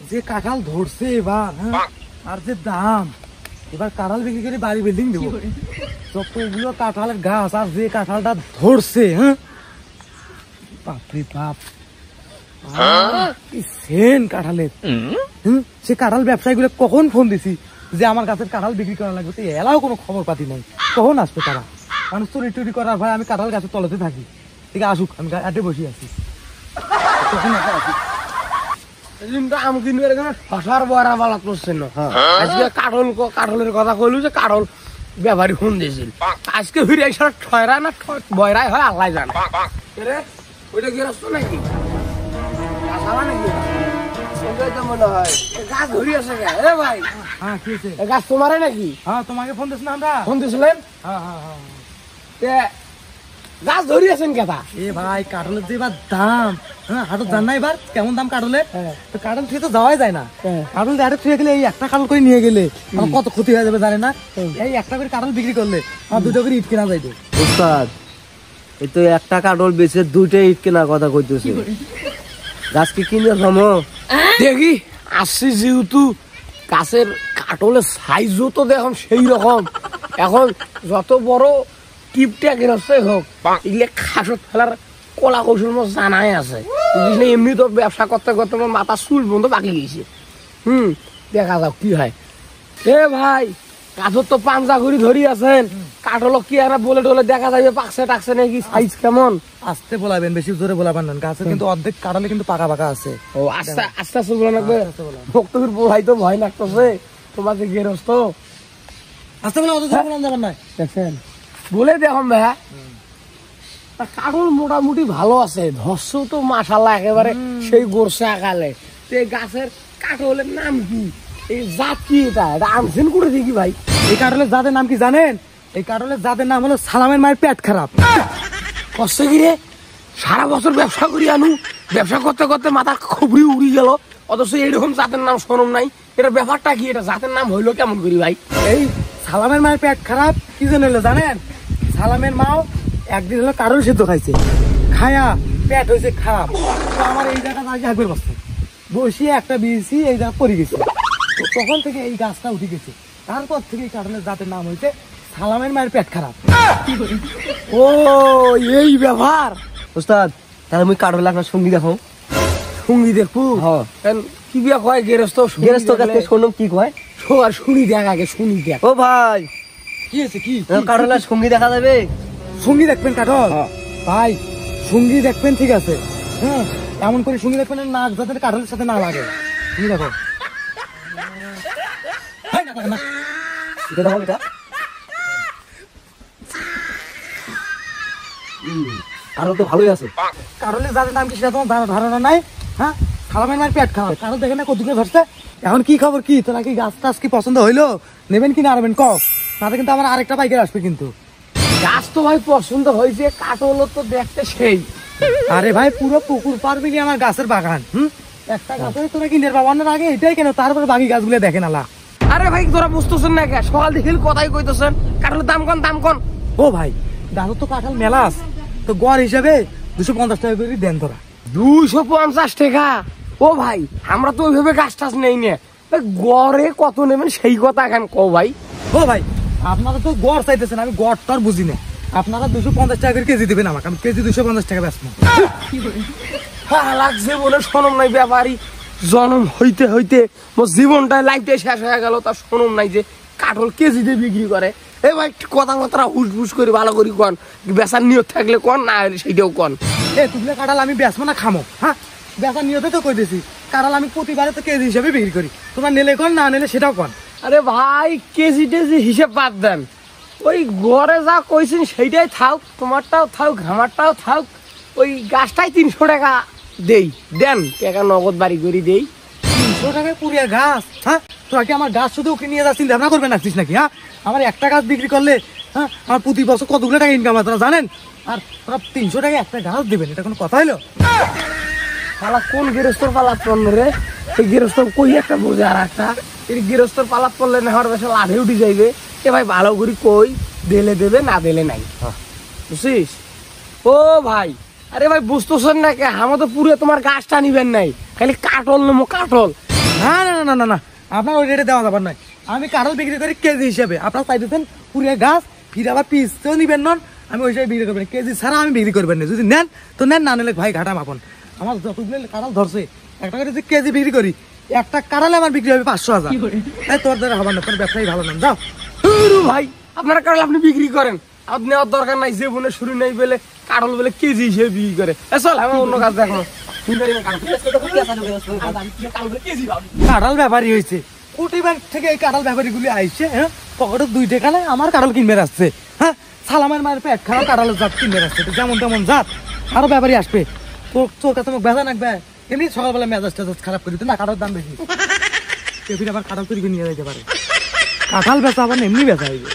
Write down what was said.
যে কাঁঠাল ধরছে এবার, হ্যাঁ, আর যে দাম, এবার কাঁঠাল বিক্রি করে বাড়ি বিল্ডিং দেবো। যতগুলো কাঁঠালের গাছ আর যে কাঁঠালটা ধরছে, হ্যাঁ, বাপরে বাপ, সেন কাঁঠালের। সে কাঁঠাল ব্যবসায়ী গুলো কখন ফোন দিছি যে আমার গাছের কাঁঠাল বিক্রি করা লাগবে, তো এলাও কোনো খবর পাতি নাই। কখন আসবে তারা? মানুষ চুরি টুরি করার ভাই, আমি কাঁঠাল গাছের তলাতে থাকি, ঠিক আছে আসুক, আমি আড্ডে বসে আছি। কাঠলের কথা কইলু যে কাঠল ব্যাপারী ফোন দিয়েছিল, আজকে ফিরে ঠয়রা না বয়রাই হয় আল্লাহ জানে। ওইটা গেরস্ত নাকি মনে হয় গাছ ধরি আছে ভাই? হ্যাঁ, কি হয়েছে? গাছ তোমারে নাকি? হ্যাঁ, তোমাকে ফোন দিস না আমরা? ফোন দিয়েছিলেন? হ্যাঁ হ্যাঁ হ্যাঁ। গাছ ধরি আছেন কেটা? এ ভাই, কাঁঠালের যে এবার দাম, হ্যাঁ, হাটত জান না এবার কেমন দাম কাঁঠালের? তো কাঁঠাল থেকে তো যাওয়াই যায় না। কাঁঠাল ডাইরেক্ট ছুঁয়ে গেলে, এই একটা কাঁঠাল করে নিয়ে গেলে আমার কত ক্ষতি হয়ে যাবে জানে না? এই একটা করে কাঁঠাল বিক্রি করলে আমার দুটো করে ইট কেনা যাইতো। উস্তাদ, এই তো একটা কাঁঠাল বেচে দুইটা ইট কেনার কথা কইতেছে। গাছ কি কিনে জমো দেখি আসছি, যেহেতু গাছের কাঠলের সাইজও তো দেখুন সেই রকম। এখন যত বড় টিপটা গেরস্তাই হোক, এগুলো খাসত ফেলার কলা কৌশল আমার জানাই আছে। এমনি তো ব্যবসা করতে করতে আমার মাথা চুল বন্ধ বাকি গেছে। দেখা যাক কি হয়। এ ভাই, কাঠর তো পাঞ্জা ঘুরি ধরি আছেন, কাঠল কি আর বলে টলে দেখা যাবে পাকছে টাকছে নাকি, সাইজ কেমন? আস্তে বলাবেন, বেশি জোরে বলাবেন না। গাছের কিন্তু অর্ধেক কাঁঠালে কিন্তু পাকা পাকা আছে। ও আস্তে আস্তে আস্তে বলা লাগবে। ভক্তবীর ভাই তো ভয় লাগতেছে, তোমাকে গেরস্ত আস্তে বলে, অত জোরে বলা যাবেন না। দেখছেন বলে দেখুন ভাই, কাঠল মোটামুটি ভালো আছে, ধর্ষ তো মাশাআল্লাহ একেবারে সেই গড়ছে আকালে। গাছের কাঠলের নাম কি, এই জাত কি, এটা আনছেন করে দেখি ভাই। এই কাঁঠালের জাতের নাম কি জানেন? এই কাঁঠালের জাতের নাম হলো সালামের মায়ের পেট খারাপ। কষ্ট কি রে, সারা বছর ব্যবসা করি আনু, ব্যবসা করতে করতে মাথা খুবড়ি উড়ি গেল, অথচ এরকম জাতের নাম শোনম নাই। এটা ব্যাপারটা কি, এটা জাতের নাম হইলো কেমন করি ভাই? এই সালামের মায়ের পেট খারাপ কি জন্য হলো জানেন? সালামের মাও একদিন হলো কারোর সিদ্ধ খাইছে, খায়া পেট হয়েছে খারাপ। তো আমার এই জায়গাটা আগে একবার বসিয়ে একটা বিয়েছি, এই জায়গা পড়ে গেছে। তো তখন থেকে এই গাছটা উঠে গেছে। তারপর থেকে এই কাঁঠালের জাতের নাম হয়েছে সালামের মায়ের পেট খারাপ। ও এই ব্যাপার। উস্তাদ, তাহলে আমি কাঠল আপনার সঙ্গী দেখো। সঙ্গী দেখবো? হ্যাঁ। কি বিয়া কয় গেরস্ত? গেরস্ত কাছে শুনুন কি কয়। আর শুনি দেখ আগে, শুনি দেখ। ও ভাই, কি হয়েছে? কি কাঠলের সঙ্গী দেখা যাবে? সঙ্গী দেখবেন কাঠল? ভাই সঙ্গী দেখবেন, ঠিক আছে, হ্যাঁ, এমন করে সঙ্গী দেখবেন নাক যাতে কাঠলের সাথে না লাগে। তুমি দেখো কাঠল তো ভালোই আছে। কাঠলের যাদের নাম কি সেটা তোমার ধারণা নাই? হ্যাঁ, সালামের মায়ের পেট খারাপ, কাঠল দেখে না কতদিকে ধরছে। এখন কি খবর, কি তোরা কি গাছ টাছ কি পছন্দ হইলো? নেবেন কি না নেবেন কও, তাতে কিন্তু আমার আরেকটা বাইকের আসবে কিন্তু। গাছ তো ভাই পছন্দ হয়েছে, কাঠল তো দেখতে সেই। আরে ভাই, পুরো পুকুর পার মিলিয়ে আমার গাছের বাগান। একটা গাছে তোরা কিনে বাবানোর আগে এটাই কেন, তারপরে বাকি গাছগুলো দেখে না। আরে ভাই তোরা বুঝতেছেন না, সকাল দেখে কথাই কইতেছেন, কাঠলের দাম কন, দাম কন। ও ভাই, গাছের তো কাঁঠাল মেলা আছে, তো গড় হিসাবে 250 টাকা করে দেন তোরা। 250 টাকা? ও ভাই, আমরা তো ওইভাবে গাছ টাছ নেই না, গড়ে কত নেবেন সেই কথা এখন কও ভাই। ও ভাই, আপনারা তো গড় চাইতেছেন, আমি গড় তো আর বুঝি না। আপনারা 250 টাকা করে কেজি দিবেন আমাকে, আমি কেজি 250 টাকা বেচবো। লাগছে বলে শোনম নাই ব্যাপারী, জন্ম হইতে হইতে মোর জীবনটাই লাইফটাই শেষ হয়ে গেল, তার শোনম নাই যে কাঠল কেজি দিয়ে বিক্রি করে। এই ভাই কথা হুস করে ভালো করি কন, বেচার নিয়ত থাকলে কন, না হলে সেইটাও কন। তুলে কাঁঠাল আমি বেচবো না খামো? হ্যাঁ, বেচার নিয়তে তো কই দিছি, কাঁঠাল আমি প্রতিবারে তো কেজি হিসাবে বিক্রি করি। তোমরা নিলে কন, না নিলে সেটাও কন। আরে ভাই, কেজি টেজি হিসেব বাদ দেন, ওই গড়ে যা কইছেন সেইটাই থাক, তোমারটাও থাক, ঘামারটাও থাক। ওই গাছটাই 300 টাকা দেই, দেন টাকা নগদ বাড়ি করে দেই। 300 টাকায় পুরিয়া গাছ? হ্যাঁ, তোরা কি আমার গাছ শুধু ওকে নিয়ে যাচ্ছি চিন্তা করবেন না নাকি? হ্যাঁ, আমার একটা গাছ বিক্রি করলে, হ্যাঁ, আমার প্রতি বছর কতগুলো টাকা ইনকাম হয় তোরা জানেন? আর তোরা 300 টাকায় একটা গাছ দেবেন, এটা কোনো কথা হলো? পালা কোন গৃহস্থর পালাত পড়ল রে? এই গৃহস্থ কই একটা বোঝে, আর একটা এই গৃহস্থর পালাত পড়লে না হওয়ার বেশি লাভে উঠে যাইবে। এ ভাই ভালো করে কই, দিলে দেবে, না দিলে নাই, বুঝছিস? ও ভাই, আরে ভাই বুঝতেছেন না কে, আমরা তো পুরো তোমার গাছটা নিবেন নাই, খালি কাঠল নেবো কাঠল। না না না না না আপনার ওই রেটে দেওয়া যাবার নয়। আমি কাঁঠাল বিক্রি করি কেজি হিসেবে। আপনার চাইতেছেন পুরিয়া গাছ ফিরে আবার পিস তো নিবেন নন, আমি ওই হিসাবে বিক্রি করবেন। কেজি ছাড়া আমি বিক্রি করবেন না, যদি নেন তো নেন, না নিলে ভাই ঘাটা মাপন। আমার যতগুলো কাঁঠাল ধরছে একটা করে যদি কেজি বিক্রি করি, একটা কাঁঠালে আমার বিক্রি হবে 500,000। তাই তোর দ্বারা হবার না, তোর ব্যবসায়ী ভালো না, যাও। ভাই আপনার কাঁঠাল আপনি বিক্রি করেন, আপনি নেওয়ার দরকার নাই। যে বোনের শুরু নেই বলে কাঁঠাল বলে কেজি হিসেবে বিক্রি করে। চল আমার অন্য কাজ দেখো। কাঁঠাল ব্যাপারী হয়েছে, কোটিবার থেকে এই কাঁঠাল ব্যাপারী গুলি আইসে, হ্যাঁ পকেটে 2 টাকা নাই আমার কাঁঠাল কিনবে আসছে। হ্যাঁ সালামের মায়ের পেট খারাপ কাঁঠালের জাত কিনবে আসছে, যেমন তেমন জাত আরো ব্যাপারী আসবে। তোর কাছে মুখ বেজা নাকবে, এমনি সকালবেলা মেজাজ টেজাজ খারাপ করে দিতে না, কাঁঠাল দাম বেশি, কেউ আবার কাঁঠাল তৈরি নিয়ে যেতে পারে। কাঁঠাল বেচা আবার এমনি বেচা হইবে।